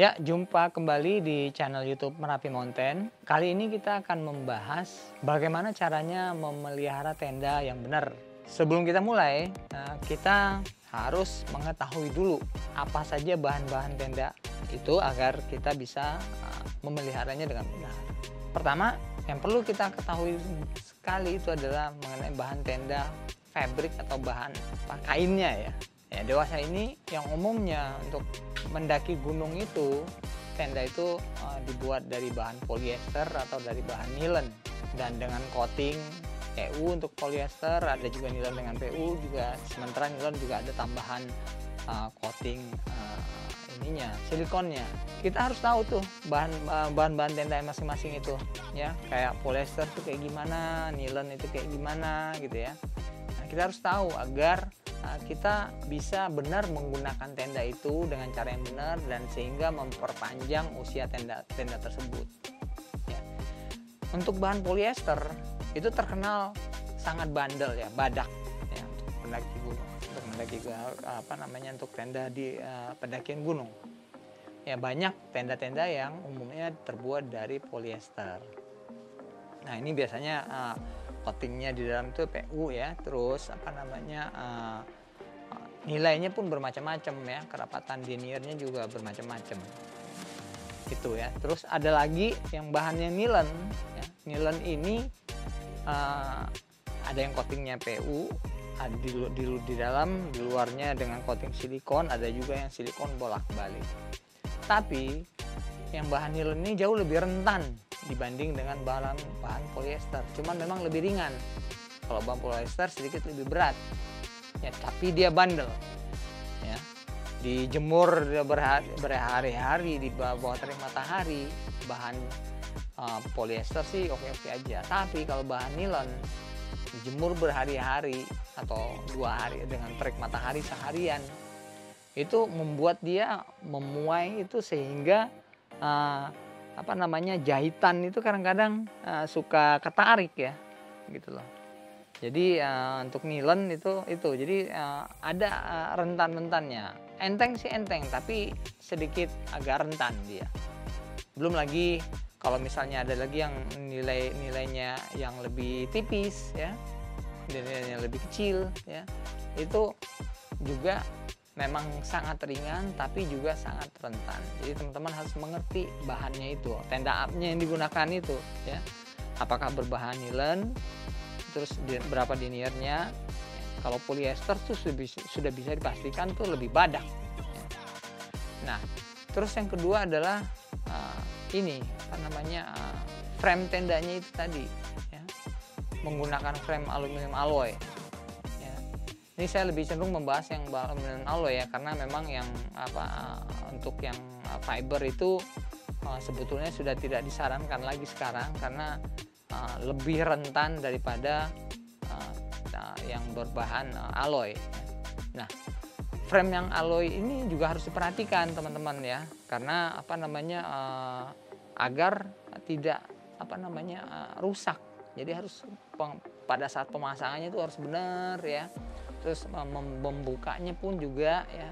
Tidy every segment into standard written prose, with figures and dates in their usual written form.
Ya, jumpa kembali di channel YouTube Merapi Mountain. Kali ini kita akan membahas bagaimana caranya memelihara tenda yang benar. Sebelum kita mulai, kita harus mengetahui dulu apa saja bahan-bahan tenda itu agar kita bisa memeliharanya dengan benar. Pertama, yang perlu kita ketahui sekali itu adalah mengenai bahan tenda fabric atau bahan kainnya ya. Ya, dewasa ini yang umumnya untuk mendaki gunung itu tenda itu dibuat dari bahan polyester atau dari bahan nilon, dan dengan coating PU untuk polyester, ada juga nilon dengan PU juga, sementara nilon juga ada tambahan coating silikonnya. Kita harus tahu tuh bahan-bahan tenda masing-masing itu ya, kayak polyester tuh kayak gimana, nilon itu kayak gimana gitu ya. Nah, kita harus tahu agar kita bisa benar menggunakan tenda itu dengan cara yang benar dan sehingga memperpanjang usia tenda tersebut. Ya. Untuk bahan polyester itu terkenal sangat bandel ya, badak ya, untuk mendaki gunung, untuk tenda di pendakian gunung. Ya, banyak tenda-tenda yang umumnya terbuat dari polyester. Nah, ini biasanya coatingnya di dalam itu PU ya, terus nilainya pun bermacam-macam ya, kerapatan diniernya juga bermacam-macam gitu ya. Terus ada lagi yang bahannya nilon ya. Nilon ini ada yang coatingnya PU, ada di dalam, di luarnya dengan coating silikon, ada juga yang silikon bolak-balik. Tapi yang bahan nilon ini jauh lebih rentan dibanding dengan bahan polyester, cuman memang lebih ringan. Kalau bahan polyester sedikit lebih berat ya, tapi dia bandel ya, dijemur berhari-hari di bawah terik matahari. Bahan polyester sih oke-oke aja, tapi kalau bahan nilon dijemur berhari-hari atau 2 hari dengan terik matahari seharian, itu membuat dia memuai itu, sehingga jahitan itu kadang-kadang suka ketarik ya gitu loh. Jadi untuk nilon itu jadi ada rentan-rentannya. Enteng sih enteng, tapi sedikit agak rentan dia. Belum lagi kalau misalnya ada lagi yang nilainya yang lebih tipis ya, nilainya lebih kecil ya, itu juga memang sangat ringan tapi juga sangat rentan. Jadi teman-teman harus mengerti bahannya itu, tenda up-nya yang digunakan itu ya, apakah berbahan nilon, terus berapa diniernya. Kalau polyester tuh sudah bisa dipastikan tuh lebih badak. Nah, terus yang kedua adalah frame tendanya itu tadi ya, menggunakan frame aluminium alloy. Ini saya lebih cenderung membahas yang aluminium alloy ya, karena memang yang untuk yang fiber itu sebetulnya sudah tidak disarankan lagi sekarang, karena lebih rentan daripada yang berbahan alloy. Nah, frame yang alloy ini juga harus diperhatikan teman-teman ya, karena agar tidak rusak. Jadi harus pada saat pemasangannya itu harus benar ya. Terus membukanya pun juga ya,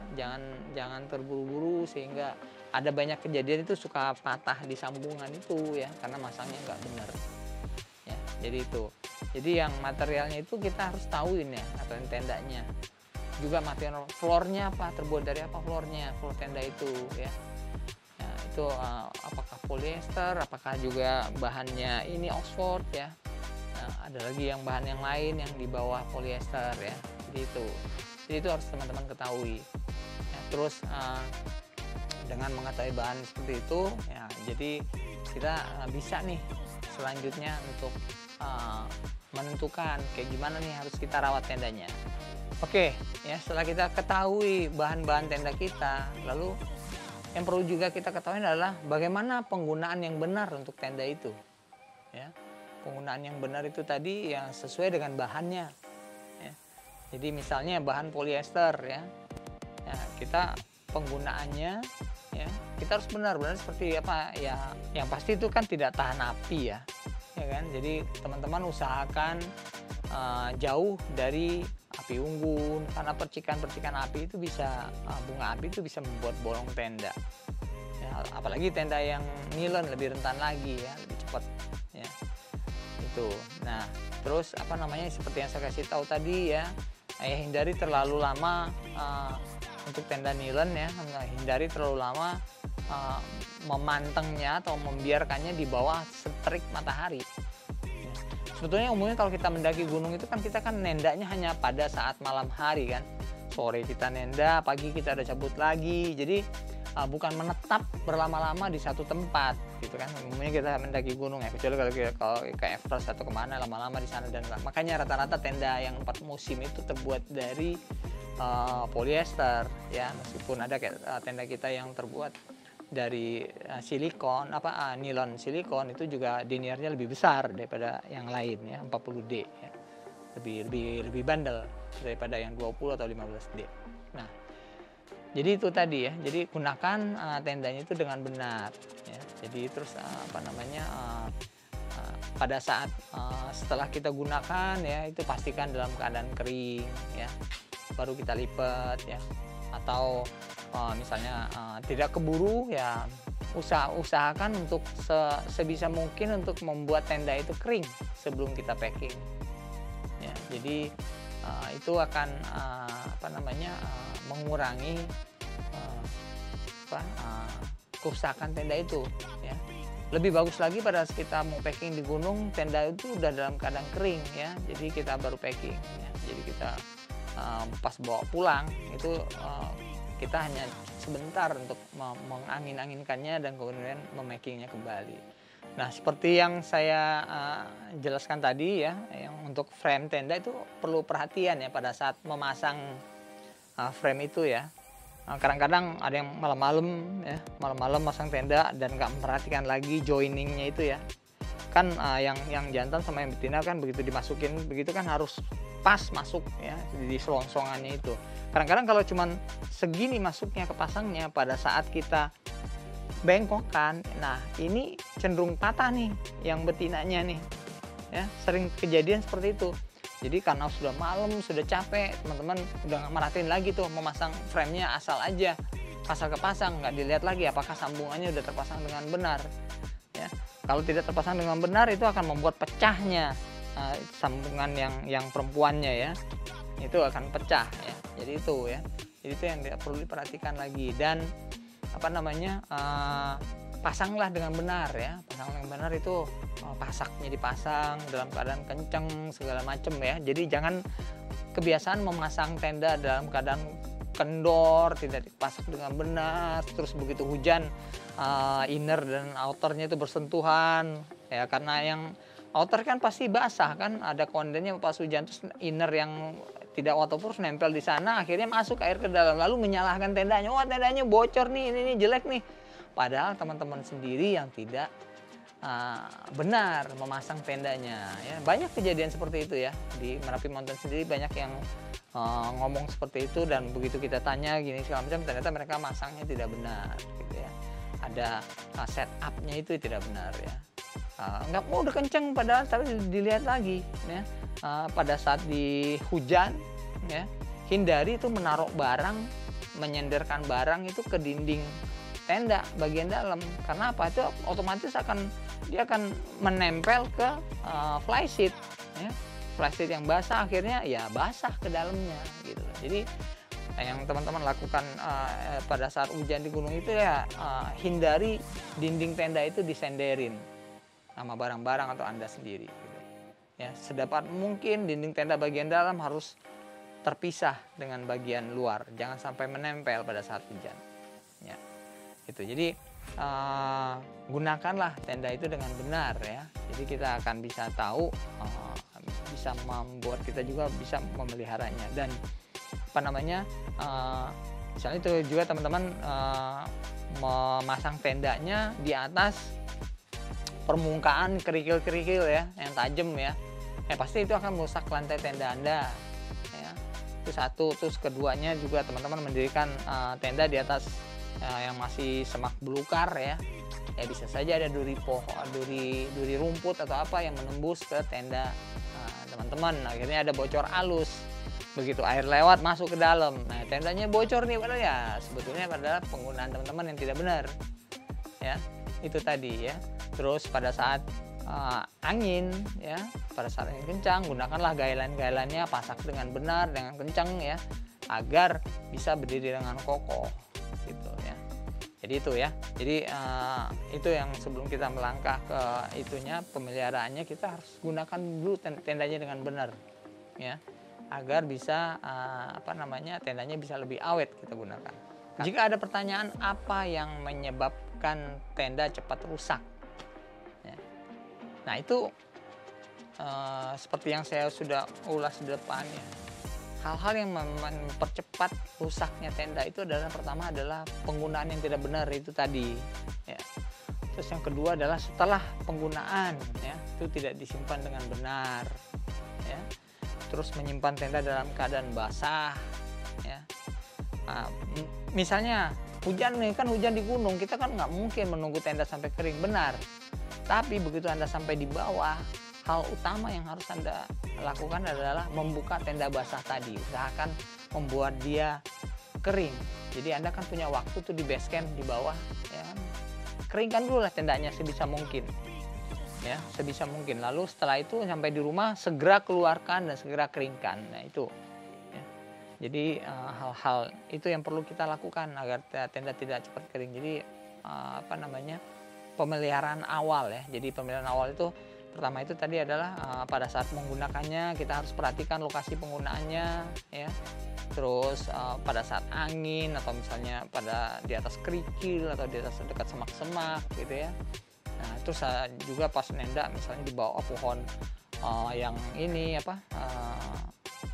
jangan terburu-buru, sehingga ada banyak kejadian itu suka patah di sambungan itu ya, karena masangnya nggak benar ya. Jadi yang materialnya itu kita harus tahuin ya, material tendanya juga, material floornya apa, terbuat dari apa floornya, floor tenda itu ya. Nah, itu apakah polyester, apakah juga bahannya ini Oxford ya. Nah, ada lagi yang bahan yang lain yang di bawah polyester ya. Jadi itu harus teman-teman ketahui ya. Terus dengan mengetahui bahan seperti itu ya, jadi kita bisa nih selanjutnya untuk menentukan kayak gimana nih harus kita rawat tendanya. Oke ya, setelah kita ketahui bahan-bahan tenda kita, lalu yang perlu juga kita ketahui adalah bagaimana penggunaan yang benar untuk tenda itu ya. Penggunaan yang benar itu tadi yang sesuai dengan bahannya ya. Jadi misalnya bahan polyester ya, kita penggunaannya ya, kita harus benar-benar seperti apa ya, yang pasti itu kan tidak tahan api ya kan. Jadi teman-teman usahakan jauh dari api unggun, karena percikan-percikan api itu bisa bunga api itu bisa membuat bolong tenda ya. ya, apalagi tenda yang nilon lebih rentan lagi ya, lebih cepat ya. Itu. Nah, terus apa namanya, seperti yang saya kasih tahu tadi ya, hindari terlalu lama untuk tenda nilon ya, hindari terlalu lama memantengnya atau membiarkannya di bawah terik matahari. Ya. Sebetulnya umumnya kalau kita mendaki gunung itu kan kita kan nendanya hanya pada saat malam hari kan, sore kita nenda, pagi kita ada cabut lagi, jadi bukan menetap berlama-lama di satu tempat gitu kan. Umumnya kita mendaki gunung ya, kecuali kalau ke Everest atau kemana lama-lama di sana, dan makanya rata-rata tenda yang 4 musim itu terbuat dari polyester ya, meskipun ada tenda kita yang terbuat dari silikon nilon silikon, itu juga deniarnya lebih besar daripada yang lain ya, 40D ya. Lebih bandel daripada yang 20 atau 15D. Nah, jadi itu tadi ya. Jadi gunakan tendanya itu dengan benar ya. Jadi terus pada saat setelah kita gunakan ya, itu pastikan dalam keadaan kering ya. Baru kita lipat ya. Atau misalnya tidak keburu ya, usahakan untuk sebisa mungkin untuk membuat tenda itu kering sebelum kita packing ya. Jadi itu akan mengurangi kerusakan tenda itu ya. Lebih bagus lagi pada saat kita mau packing di gunung, tenda itu udah dalam keadaan kering ya, jadi kita baru packing ya. Jadi kita pas bawa pulang itu kita hanya sebentar untuk mengangin-anginkannya dan kemudian memackingnya kembali. Nah, seperti yang saya jelaskan tadi ya, yang untuk frame tenda itu perlu perhatian ya pada saat memasang frame itu ya. Kadang-kadang ada yang malam-malam masang tenda dan nggak memperhatikan lagi joiningnya itu ya. Kan yang jantan sama yang betina kan begitu dimasukin begitu kan harus pas masuk ya di selongsongannya itu. Kadang-kadang kalau cuman segini masuknya kepasangnya, pada saat kita bengkokkan, nah ini cenderung patah nih yang betinanya nih ya, sering kejadian seperti itu. Jadi karena sudah malam, sudah capek, teman-teman udah nggak merhatiin lagi tuh memasang frame-nya, asal aja kepasang, nggak dilihat lagi apakah sambungannya udah terpasang dengan benar ya. Kalau tidak terpasang dengan benar, itu akan membuat pecahnya sambungan yang perempuannya ya, itu akan pecah ya. Jadi itu ya, jadi itu yang perlu diperhatikan lagi. Dan pasanglah dengan benar ya, pasang dengan benar itu pasaknya dipasang dalam keadaan kenceng segala macem ya. Jadi jangan kebiasaan memasang tenda dalam keadaan kendor, tidak dipasak dengan benar, terus begitu hujan inner dan outernya itu bersentuhan ya, karena yang outer kan pasti basah kan, ada kondennya pas hujan, terus inner yang tidak waterproof nempel di sana, akhirnya masuk air ke dalam, lalu menyalahkan tendanya, wah tendanya bocor nih, ini jelek nih. Padahal teman-teman sendiri yang tidak benar memasang tendanya ya. Banyak kejadian seperti itu ya, di Merapi Mountain sendiri banyak yang ngomong seperti itu, dan begitu kita tanya gini segala macam, ternyata mereka masangnya tidak benar gitu ya. Ada setupnya itu tidak benar ya. Nggak mau udah kenceng padahal, tapi dilihat lagi ya. Pada saat di hujan ya, hindari itu menaruh barang, menyenderkan barang itu ke dinding tenda bagian dalam. Karena apa? Itu otomatis dia akan menempel ke flysheet ya. Flysheet yang basah akhirnya ya basah ke dalamnya gitu. Jadi yang teman-teman lakukan pada saat hujan di gunung itu ya, hindari dinding tenda itu disenderin sama barang-barang atau Anda sendiri gitu. Ya, sedapat mungkin dinding tenda bagian dalam harus terpisah dengan bagian luar, jangan sampai menempel pada saat hujan. Ya, itu. Jadi gunakanlah tenda itu dengan benar ya. Jadi kita akan bisa tahu, bisa membuat kita juga bisa memeliharanya. Dan misalnya itu juga teman-teman memasang tendanya di atas permukaan kerikil-kerikil ya, yang tajam ya. Pasti itu akan merusak lantai tenda Anda ya. Itu satu. Terus keduanya juga teman-teman mendirikan tenda di atas yang masih semak belukar ya. Ya bisa saja ada duri rumput atau apa yang menembus ke tenda teman-teman. Akhirnya ada bocor alus. Begitu air lewat masuk ke dalam. Nah, tendanya bocor nih, padahal ya sebetulnya adalah penggunaan teman-teman yang tidak benar. ya. Itu tadi ya. Terus pada saat angin ya, pada saat angin kencang gunakanlah gailan-gailannya, pasak dengan benar, dengan kencang ya, agar bisa berdiri dengan kokoh gitu ya. Jadi itu ya. Jadi itu yang sebelum kita melangkah ke itunya pemeliharaannya, kita harus gunakan dulu tendanya dengan benar ya, agar bisa tendanya bisa lebih awet kita gunakan. Jika ada pertanyaan apa yang menyebabkan tenda cepat rusak ya. Nah itu seperti yang saya sudah ulas di depan ya. Hal-hal yang mempercepat rusaknya tenda itu adalah, pertama adalah penggunaan yang tidak benar itu tadi ya. Terus yang kedua adalah setelah penggunaan ya, itu tidak disimpan dengan benar ya. Terus menyimpan tenda dalam keadaan basah ya. Misalnya hujan nih, kan hujan di gunung, kita kan nggak mungkin menunggu tenda sampai kering, benar. Tapi begitu Anda sampai di bawah, hal utama yang harus Anda lakukan adalah membuka tenda basah tadi. Usahakan membuat dia kering. Jadi Anda kan punya waktu tuh di base camp di bawah ya kan? Keringkan dulu lah tendanya sebisa mungkin ya, sebisa mungkin. Lalu setelah itu sampai di rumah segera keluarkan dan segera keringkan. Nah itu ya. Jadi hal-hal itu yang perlu kita lakukan agar tenda tidak cepat kering. Jadi pemeliharaan awal ya. Jadi pemeliharaan awal itu pertama itu tadi adalah pada saat menggunakannya kita harus perhatikan lokasi penggunaannya ya. Terus pada saat angin atau misalnya di atas kerikil atau di atas dekat semak-semak gitu ya. Nah terus juga pas nenda misalnya di bawah pohon yang ini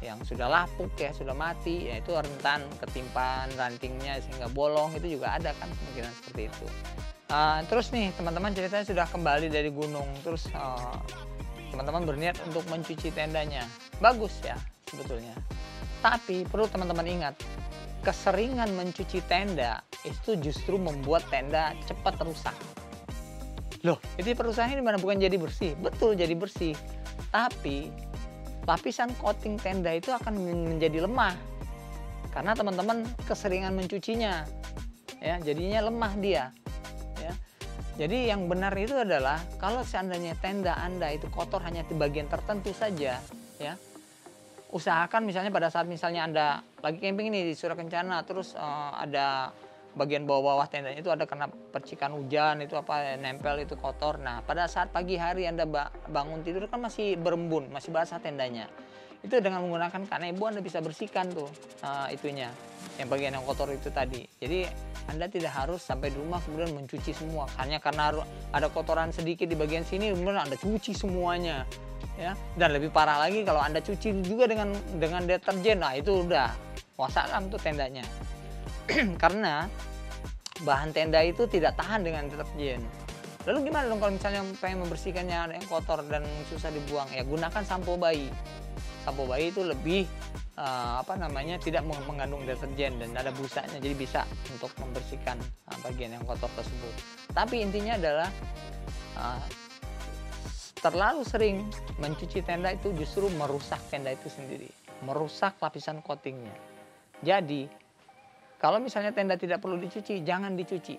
yang sudah lapuk ya, sudah mati ya, itu rentan ketimpan rantingnya sehingga bolong, itu juga ada kan kemungkinan seperti itu. Terus nih teman-teman ceritanya sudah kembali dari gunung, terus teman-teman berniat untuk mencuci tendanya. Bagus ya sebetulnya. Tapi perlu teman-teman ingat, keseringan mencuci tenda itu justru membuat tenda cepat rusak. Loh, jadi perusahaan ini mana bukan jadi bersih? Betul jadi bersih. Tapi lapisan coating tenda itu akan menjadi lemah. Karena teman-teman keseringan mencucinya. Ya, jadinya lemah dia. Jadi yang benar itu adalah kalau seandainya tenda Anda itu kotor hanya di bagian tertentu saja ya. Usahakan misalnya pada saat misalnya Anda lagi camping ini di Surakencana, terus ada bagian bawah-bawah tendanya itu ada kena percikan hujan, itu nempel, itu kotor. Nah, pada saat pagi hari Anda bangun tidur kan masih berembun, masih basah tendanya. Itu dengan menggunakan kanebo Anda bisa bersihkan tuh itunya, yang bagian yang kotor itu tadi. Jadi Anda tidak harus sampai di rumah kemudian mencuci semua. Hanya karena ada kotoran sedikit di bagian sini, kemudian Anda cuci semuanya. Ya. Dan lebih parah lagi kalau Anda cuci juga dengan deterjen, nah itu udah wassalam tuh tendanya. Karena bahan tenda itu tidak tahan dengan deterjen. Lalu gimana dong kalau misalnya pengen membersihkannya ada yang kotor dan susah dibuang? Ya gunakan sampo bayi. Sampo bayi itu lebih tidak mengandung deterjen dan ada busanya, jadi bisa untuk membersihkan bagian yang kotor tersebut. Tapi intinya adalah terlalu sering mencuci tenda itu justru merusak tenda itu sendiri, merusak lapisan coatingnya. Jadi kalau misalnya tenda tidak perlu dicuci, jangan dicuci.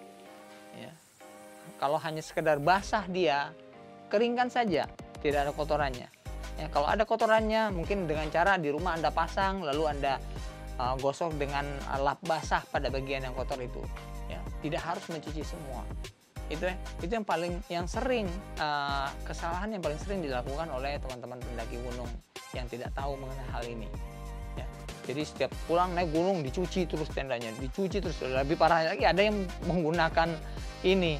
Ya. Kalau hanya sekedar basah dia, keringkan saja, tidak ada kotorannya. Ya, kalau ada kotorannya, mungkin dengan cara di rumah Anda pasang, lalu Anda gosok dengan lap basah pada bagian yang kotor itu. Ya, tidak harus mencuci semua. Itu yang sering kesalahan yang paling sering dilakukan oleh teman-teman pendaki gunung yang tidak tahu mengenai hal ini. Ya, jadi setiap pulang naik gunung dicuci terus tendanya, dicuci terus. Lebih parah lagi ada yang menggunakan ini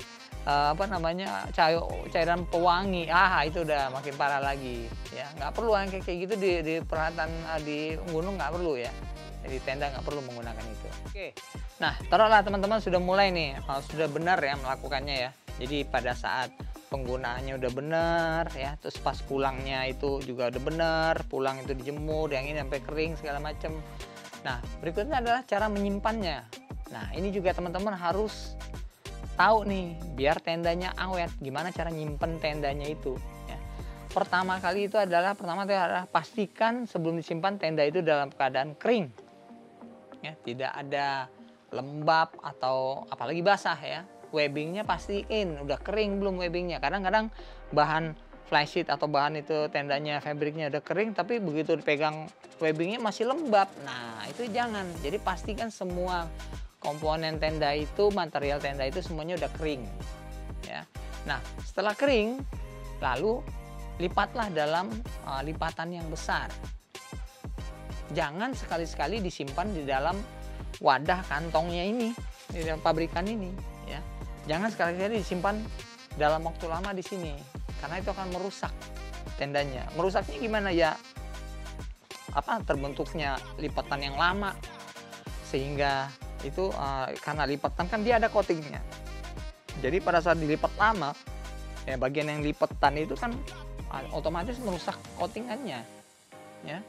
cairan pewangi. Itu udah makin parah lagi ya. Nggak perlu kayak gitu di peralatan di gunung, nggak perlu ya. Jadi tenda nggak perlu menggunakan itu. Oke. Nah, taruhlah teman-teman sudah mulai nih, sudah benar ya melakukannya ya. Jadi pada saat penggunaannya udah benar ya, terus pas pulangnya itu juga udah benar, pulang itu dijemur, yang ini sampai kering segala macam. Nah, berikutnya adalah cara menyimpannya. Nah, ini juga teman-teman harus tahu nih, biar tendanya awet, gimana cara nyimpen tendanya itu ya. Pertama itu adalah pastikan sebelum disimpan tenda itu dalam keadaan kering ya, tidak ada lembab atau apalagi basah ya. webbingnya pastiin udah kering belum webbingnya. Kadang-kadang bahan flysheet atau bahan itu tendanya fabriknya udah kering, tapi begitu dipegang webbingnya masih lembab. Nah itu jangan. Jadi pastikan semua komponen tenda itu, material tenda itu semuanya udah kering. Ya. Nah setelah kering, lalu lipatlah dalam lipatan yang besar. Jangan sekali-sekali disimpan di dalam wadah kantongnya ini, di dalam pabrikan ini. Ya. Jangan sekali-sekali disimpan dalam waktu lama di sini. Karena itu akan merusak tendanya. Merusaknya gimana ya? Terbentuknya lipatan yang lama, sehingga itu karena lipatan kan dia ada coatingnya. Jadi pada saat dilipat lama, ya bagian yang lipatan itu kan otomatis merusak coatingannya. Ya,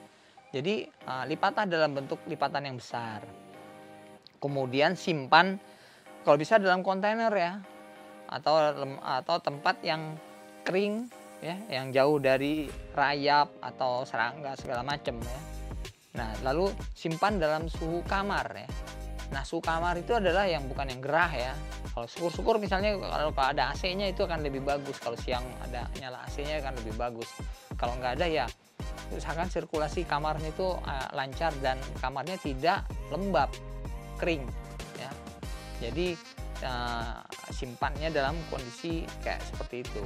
jadi lipatlah dalam bentuk lipatan yang besar. Kemudian simpan kalau bisa dalam kontainer ya, atau tempat yang kering ya, yang jauh dari rayap atau serangga segala macam ya. Nah lalu simpan dalam suhu kamar ya. Nah suhu kamar itu adalah yang bukan yang gerah ya. Kalau syukur-syukur misalnya kalau ada AC-nya itu akan lebih bagus. Kalau siang ada nyala AC-nya akan lebih bagus. Kalau nggak ada ya usahakan sirkulasi kamarnya itu lancar dan kamarnya tidak lembab, kering ya. Jadi simpannya dalam kondisi kayak seperti itu.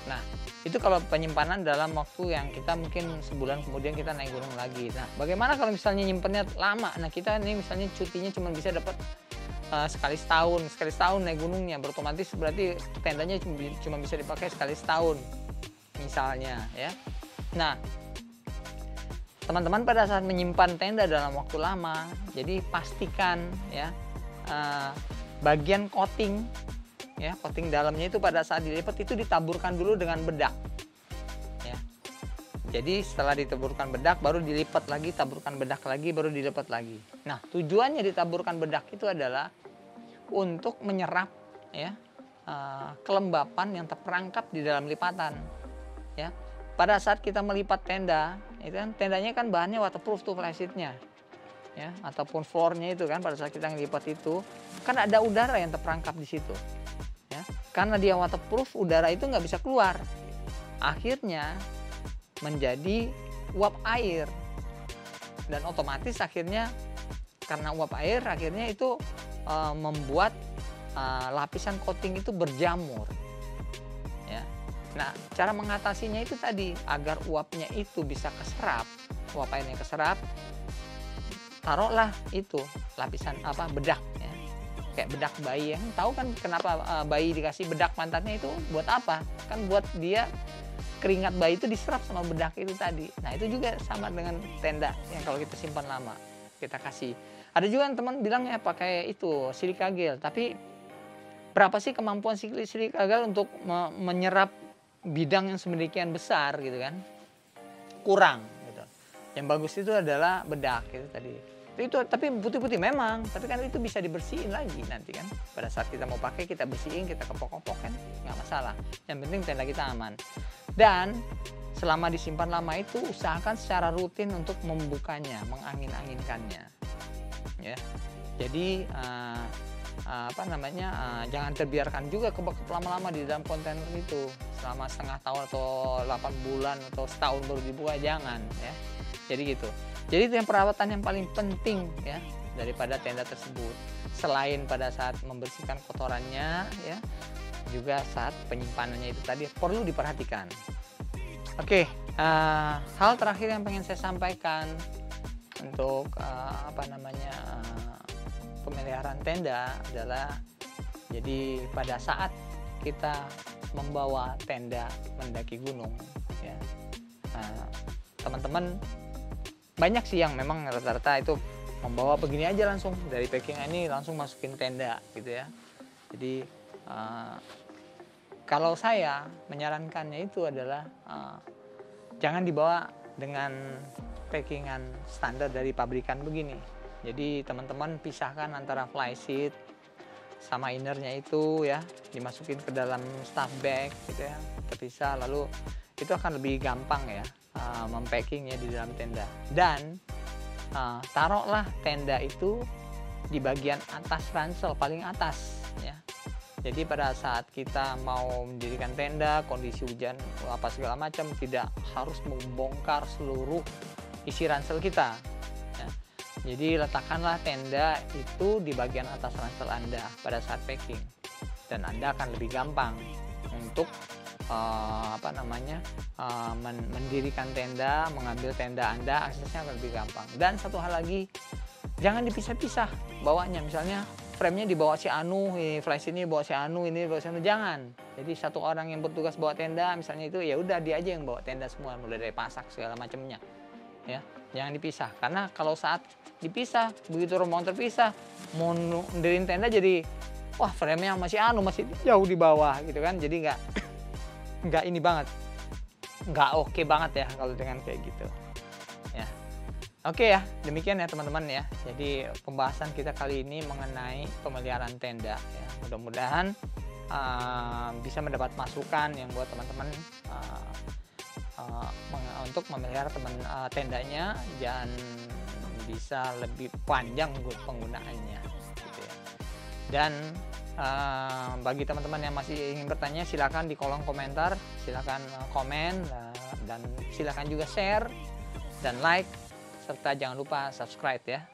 Nah itu kalau penyimpanan dalam waktu yang kita mungkin sebulan kemudian kita naik gunung lagi. Nah bagaimana kalau misalnya nyimpennya lama? Nah kita ini misalnya cutinya cuma bisa dapat sekali setahun naik gunungnya, otomatis berarti tendanya cuma bisa dipakai sekali setahun misalnya ya. Nah teman-teman pada saat menyimpan tenda dalam waktu lama, jadi pastikan ya bagian coating ya, coating dalamnya itu pada saat dilipat itu ditaburkan dulu dengan bedak ya. Jadi setelah ditaburkan bedak baru dilipat lagi, taburkan bedak lagi, baru dilipat lagi. Nah tujuannya ditaburkan bedak itu adalah untuk menyerap ya kelembapan yang terperangkap di dalam lipatan ya. Pada saat kita melipat tenda itu kan tendanya kan bahannya waterproof tuh flysheetnya ya, ataupun floornya itu kan pada saat kita ngelipat itu kan ada udara yang terperangkap di situ ya. Karena dia waterproof, udara itu nggak bisa keluar, akhirnya menjadi uap air, dan otomatis akhirnya karena uap air akhirnya itu membuat lapisan coating itu berjamur ya. Nah cara mengatasinya itu tadi agar uapnya itu bisa keserap, uap airnya keserap, taruhlah itu lapisan bedak ya. Kayak bedak bayi, yang tahu kan kenapa bayi dikasih bedak pantatnya itu buat apa? Kan buat dia keringat bayi itu diserap sama bedak itu tadi. Nah itu juga sama dengan tenda yang kalau kita simpan lama kita kasih. Ada juga yang teman bilang ya pakai itu silika gel, tapi berapa sih kemampuan silika gel untuk menyerap bidang yang sedemikian besar gitu kan? Kurang gitu. Yang bagus itu adalah bedak itu tadi. Itu tapi putih-putih memang, tapi kan itu bisa dibersihin lagi nanti kan. Pada saat kita mau pakai kita bersihin, kita kepok-kepok kan nggak masalah. Yang penting tenda kita aman. Dan selama disimpan lama itu usahakan secara rutin untuk membukanya, mengangin-anginkannya. Ya. Jadi jangan terbiarkan juga kebekap lama-lama di dalam kontainer itu selama setengah tahun atau 8 bulan atau setahun baru dibuka, jangan ya. Jadi gitu. Jadi itu yang perawatan yang paling penting ya daripada tenda tersebut. Selain pada saat membersihkan kotorannya ya, juga saat penyimpanannya itu tadi perlu diperhatikan. Oke, hal terakhir yang pengen saya sampaikan untuk pemeliharaan tenda adalah, jadi pada saat kita membawa tenda mendaki gunung ya, teman-teman banyak sih yang memang rata-rata itu membawa begini aja langsung dari packing ini langsung masukin tenda gitu ya. Jadi kalau saya menyarankannya itu adalah jangan dibawa dengan packingan standar dari pabrikan begini. Jadi teman-teman pisahkan antara flysheet sama innernya itu ya, dimasukin ke dalam stuff bag gitu ya, terpisah, lalu itu akan lebih gampang ya mempackingnya di dalam tenda. Dan taruhlah tenda itu di bagian atas ransel paling atas ya. Jadi pada saat kita mau mendirikan tenda, kondisi hujan apa segala macam, tidak harus membongkar seluruh isi ransel kita. Ya. Jadi letakkanlah tenda itu di bagian atas ransel Anda pada saat packing, dan Anda akan lebih gampang untuk mendirikan tenda, mengambil tenda Anda, aksesnya akan lebih gampang. Dan satu hal lagi, jangan dipisah-pisah bawanya, misalnya frame-nya dibawa si Anu, flash ini bawa si Anu, ini bawa si Anu, jangan. Jadi satu orang yang bertugas bawa tenda, misalnya itu, ya udah dia aja yang bawa tenda semua, mulai dari pasak segala macamnya. Ya, jangan dipisah, karena kalau saat dipisah, begitu rombongan terpisah, mau mendirikan tenda jadi, wah frame-nya masih Anu, masih jauh di bawah gitu kan, jadi nggak ini banget, nggak oke banget ya kalau dengan kayak gitu. Ya. Oke ya, demikian ya teman-teman ya. Jadi pembahasan kita kali ini mengenai pemeliharaan tenda ya. Mudah-mudahan bisa mendapat masukan yang buat teman-teman untuk memelihara tendanya, dan bisa lebih panjang penggunaannya gitu ya. Dan bagi teman-teman yang masih ingin bertanya, silakan di kolom komentar, silakan komen, dan silakan juga share dan like, serta jangan lupa subscribe ya.